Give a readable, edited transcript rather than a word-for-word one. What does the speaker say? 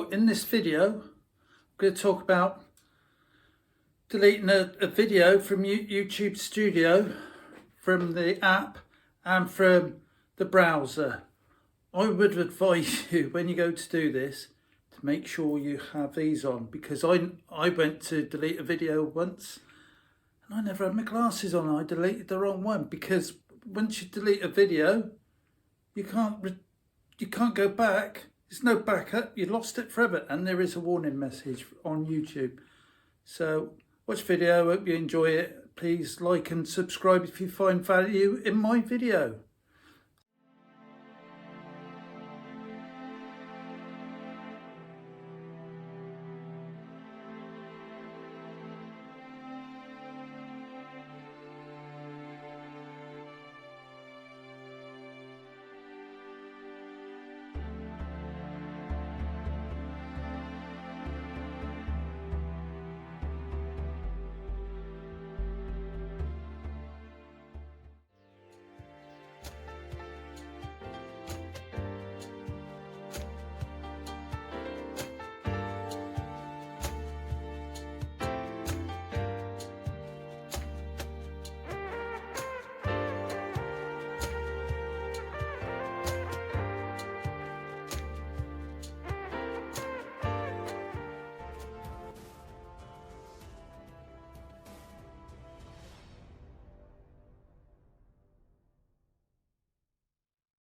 So in this video, I'm going to talk about deleting a video from YouTube Studio, from the app and from the browser. I would advise you, when you go to do this, to make sure you have these on, because I went to delete a video once and I never had my glasses on. I deleted the wrong one, because once you delete a video, you can't go back. There's no backup. You lost it forever, and there is a warning message on YouTube. So watch the video. Hope you enjoy it. Please like and subscribe if you find value in my video.